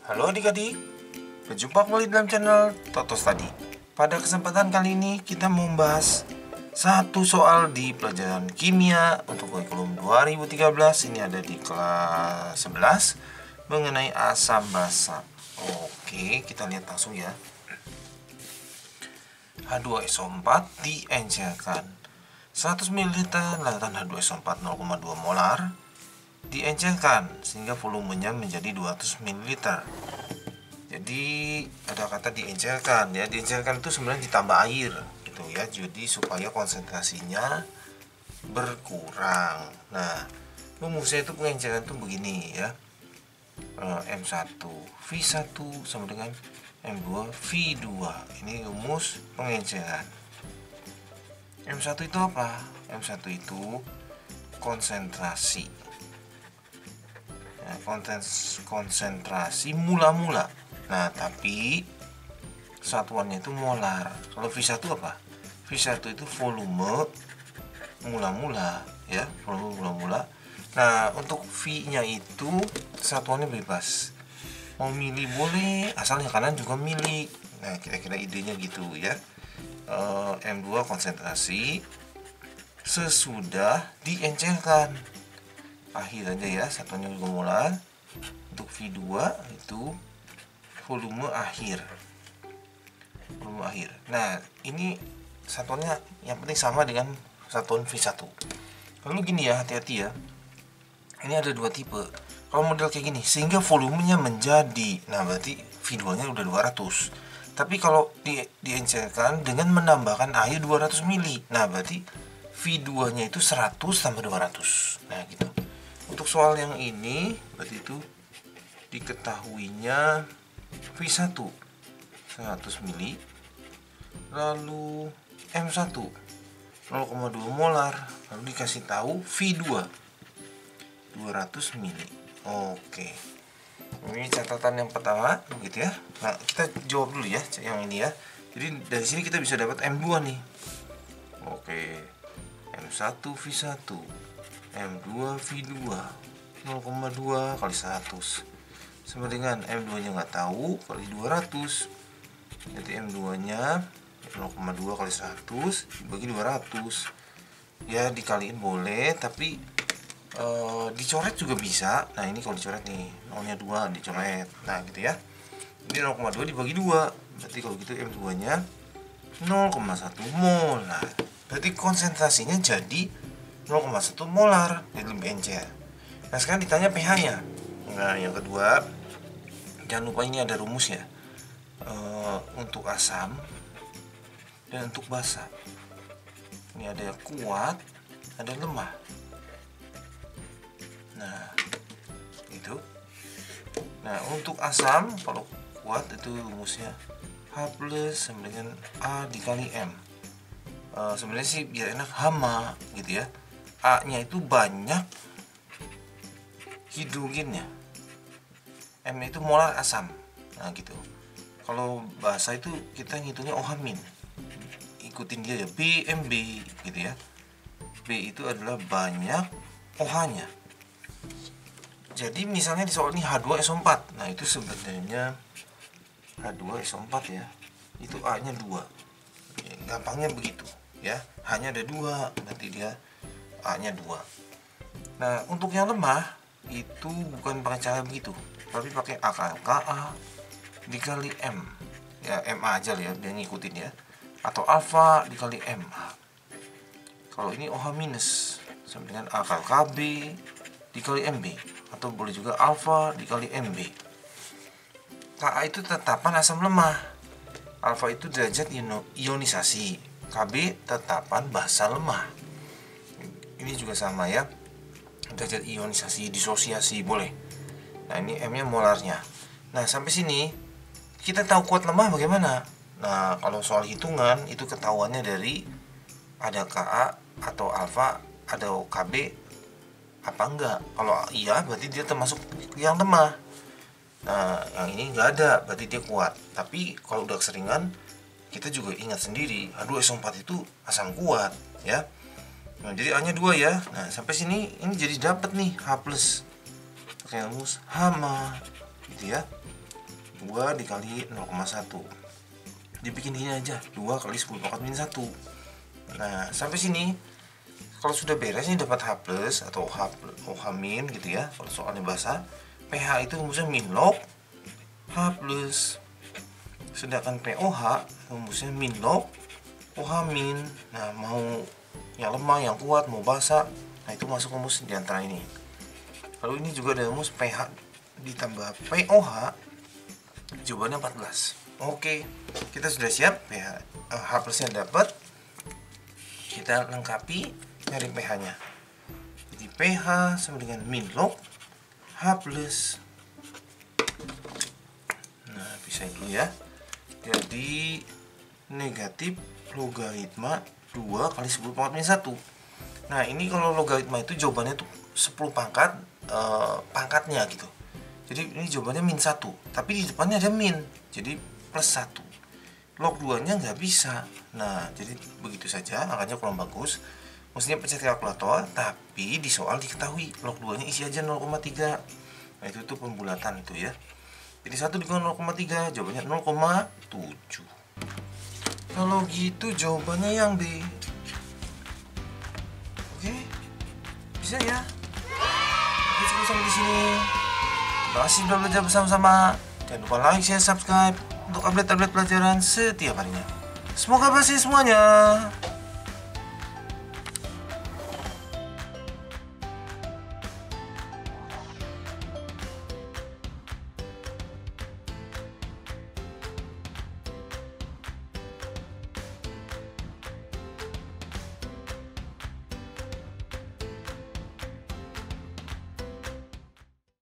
Halo adik-adik, berjumpa kembali dalam channel Toto Study. Pada kesempatan kali ini kita membahas satu soal di pelajaran kimia untuk kurikulum 2013. Ini ada di kelas 11 mengenai asam basa. Oke, kita lihat langsung ya. H2SO4 diencerkan 100 ml lautan H2SO4 0,2 molar diencerkan sehingga volumenya menjadi 200 ml. Jadi ada kata diencerkan ya. Diencerkan itu sebenarnya ditambah air gitu ya. Jadi supaya konsentrasinya berkurang. Nah, rumusnya itu pengenceran itu begini ya. M1 V1 sama dengan M2 V2. Ini rumus pengenceran. M1 itu apa? M1 itu konsentrasi. Konsentrasi mula-mula. Nah, tapi satuannya itu molar. Kalau V1 apa? V1 itu volume mula-mula ya, volume mula-mula. Nah, untuk V-nya itu satuannya bebas. Mau milih boleh, asal yang kanan juga milik. Nah, kira-kira idenya gitu ya. M2 konsentrasi sesudah diencerkan. Akhir aja ya, satuannya juga molar. Untuk V2 itu volume akhir. Volume akhir. Nah, ini satuannya yang penting sama dengan satuan V1. Lalu gini ya, hati-hati ya. Ini ada dua tipe. Kalau model kayak gini, sehingga volumenya menjadi, nah berarti V2-nya udah 200. Tapi kalau diencerkan dengan menambahkan air 200 ml. Nah, berarti V2-nya itu 100 tambah 200. Nah, gitu. Untuk soal yang ini berarti itu diketahuinya V1 100 ml, lalu M1 0,2 molar, lalu dikasih tahu V2 200 ml. Oke. Ini catatan yang pertama begitu ya. Nah, kita jawab dulu ya yang ini ya. Jadi dari sini kita bisa dapat M2 nih. Oke. M1 V1 M2 V2 0,2 kali 100 sama dengan M2 nya nggak tahu kali 200. Jadi M2 nya 0,2 kali 100 dibagi 200 ya, dikaliin boleh tapi dicoret juga bisa. Nah, ini kalau dicoret nih, nolnya 2 dicoret, nah gitu ya. Ini 0,2 dibagi 2 berarti kalau gitu M2 nya 0,1 mol. Nah, berarti konsentrasinya jadi 0,1 molar, jadi lebih encer. Nah, sekarang ditanya pH nya. Nah, yang kedua, jangan lupa ini ada rumus ya, untuk asam dan untuk basa. Ini ada yang kuat, ada yang lemah. Nah, gitu. Nah, untuk asam kalau kuat itu rumusnya H plus sama dengan A dikali M. Sebenarnya sih biar enak hama gitu ya. A nya itu banyak hidrogennya, M itu molar asam. Nah gitu. Kalau basa itu kita ngitungnya OH-, ikutin dia ya, BMB gitu ya. B itu adalah banyak OH-nya. Jadi misalnya di soal ini H2SO4. Nah, itu sebenarnya H2SO4 ya, itu A nya 2. Gampangnya begitu ya, hanya ada 2, berarti dia A nya 2. Nah, untuk yang lemah itu bukan pakai cara begitu, tapi pakai A dikali M ya, MA aja ya, dia ngikutin ya, atau alfa dikali MA. Kalau ini OH minus sama dengan AKB dikali MB, atau boleh juga alfa dikali MB. Ka itu tetapan asam lemah, alfa itu derajat ionisasi, KB tetapan basa lemah. Ini juga sama ya, derajat ionisasi, disosiasi boleh. Nah, ini M nya molarnya. Nah, sampai sini kita tahu kuat lemah bagaimana. Nah, kalau soal hitungan itu ketahuannya dari ada Ka atau alfa, ada KB apa enggak. Kalau iya berarti dia termasuk yang lemah. Nah, yang ini enggak ada, berarti dia kuat. Tapi kalau udah keseringan, kita juga ingat sendiri H2SO4 itu asam kuat ya. Nah, jadi A nya 2 ya. Nah, sampai sini ini jadi dapat nih H plus. Pakai rumus hama gitu ya. 2 dikali 0,1. Dibikin gini aja, 2 kali 10 pangkat min 1. Nah, sampai sini kalau sudah beres ini dapat H plus atau OH min gitu ya. Kalau soalnya bahasa, pH itu rumusnya min log H plus. Sedangkan POH rumusnya min log OH min. Nah, mau yang lemah, yang kuat, mau basa, nah itu masuk rumus di antara ini. Lalu ini juga ada rumus pH ditambah POH, jawabannya 14. Oke, kita sudah siap. pH H plusnya dapat, kita lengkapi nyari pH nya. Jadi pH sama dengan min log H plus. Nah, pisahin dulu ya. Jadi negatif logaritma 2 kali 10 pangkat min 1. Nah, ini kalau logaritma itu jawabannya tuh 10 pangkat pangkatnya gitu. Jadi ini jawabannya min 1, tapi di depannya ada min, jadi plus 1. Log 2 nya nggak bisa. Nah, jadi begitu saja, angkanya kurang bagus. Mestinya pencet kalkulator, tapi di soal diketahui log 2 nya isi aja 0,3. Nah, itu tuh pembulatan itu ya. Jadi 1 dikali 0,3, jawabannya 0,7. Kalau gitu jawabannya yang B. Oke, bisa ya. Oke, cukup sampai di sini. Terima kasih sudah belajar bersama-sama. Jangan lupa like, share, subscribe untuk update-update pelajaran setiap harinya. Semoga berhasil semuanya.